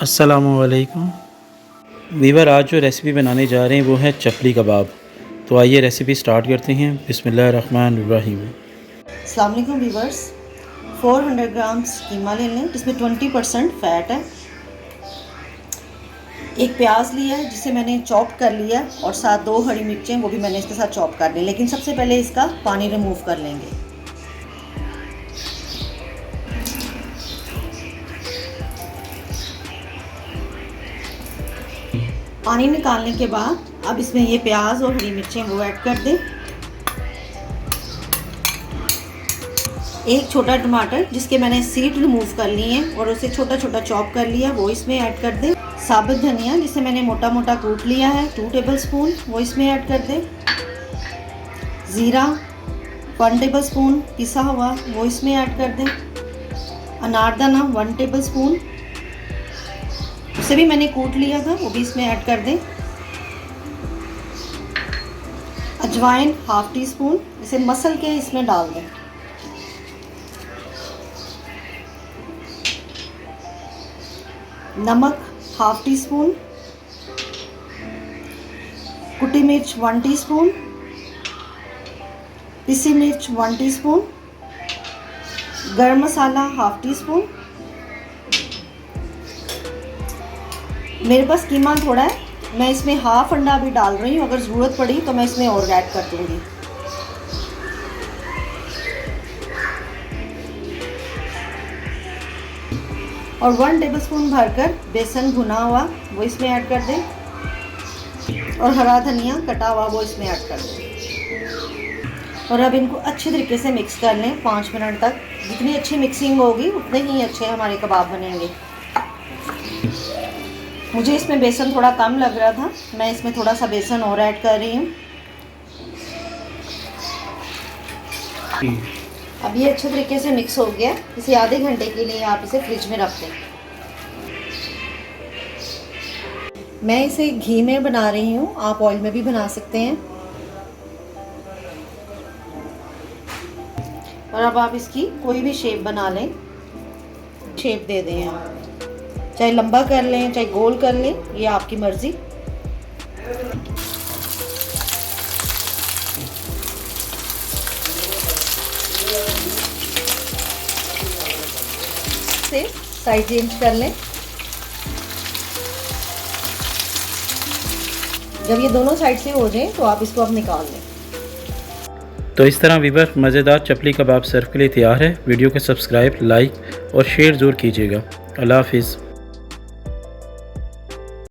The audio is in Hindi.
अस्सलामुअलैकुम वीवर, आज जो रेसिपी बनाने जा रहे हैं वो है चपली कबाब। तो आइए रेसिपी स्टार्ट करते हैं। बिस्मिल्लाहिर्रहमानिर्रहीम। अस्सलाम वालेकुम वीवर्स। 400 ग्राम्स कीमा ले लें जिसमें 20% फ़ैट है। एक प्याज लिया है जिसे मैंने चॉप कर लिया और साथ 2 हरी मिर्चें वो भी मैंने इसके साथ चॉप कर ली, लेकिन सबसे पहले इसका पानी रिमूव कर लेंगे। पानी निकालने के बाद अब इसमें ये प्याज और हरी मिर्चें वो ऐड कर दें। एक छोटा टमाटर जिसके मैंने सीड रिमूव कर लिए हैं और उसे छोटा छोटा चॉप कर लिया वो इसमें ऐड कर दें। साबुत धनिया जिसे मैंने मोटा मोटा कूट लिया है 2 टेबलस्पून वो इसमें ऐड कर दें। ज़ीरा 1 टेबलस्पून पिसा हुआ वो इसमें ऐड कर दें। अनारदाना 1 टेबलस्पून, उसे भी मैंने कूट लिया था वो भी इसमें ऐड कर दें। अजवाइन 1/2 टीस्पून, इसे मसल के इसमें डाल दें। नमक 1/2 टीस्पून, कुटी मिर्च 1 टीस्पून, पिसी मिर्च 1 टीस्पून, गरम मसाला 1/2 टीस्पून। मेरे पास कीमा थोड़ा है, मैं इसमें 1/2 अंडा भी डाल रही हूँ, अगर ज़रूरत पड़ी तो मैं इसमें और ऐड कर दूँगी। और 1 टेबलस्पून भरकर बेसन भुना हुआ वो इसमें ऐड कर दें और हरा धनिया कटा हुआ वो इसमें ऐड कर दें। और अब इनको अच्छे तरीके से मिक्स कर लें 5 मिनट तक। जितनी अच्छी मिक्सिंग होगी उतने ही अच्छे हमारे कबाब बनेंगे। मुझे इसमें बेसन थोड़ा कम लग रहा था, मैं इसमें थोड़ा सा बेसन और ऐड कर रही हूँ। अब ये अच्छे तरीके से मिक्स हो गया। इसे आधे घंटे के लिए आप इसे फ्रिज में रख दें। मैं इसे घी में बना रही हूँ, आप ऑयल में भी बना सकते हैं। और अब आप इसकी कोई भी शेप बना लें, शेप दे दें आप, चाहे लंबा कर लें चाहे गोल कर लें, ये आपकी मर्ज़ी। से साइड चेंज कर लें। जब ये दोनों साइड से हो जाए तो आप इसको अब निकाल लें। तो इस तरह वीवर मज़ेदार चपली कबाब सर्व के लिए तैयार है। वीडियो को सब्सक्राइब, लाइक और शेयर ज़रूर कीजिएगा। अल्लाह हाफिज़।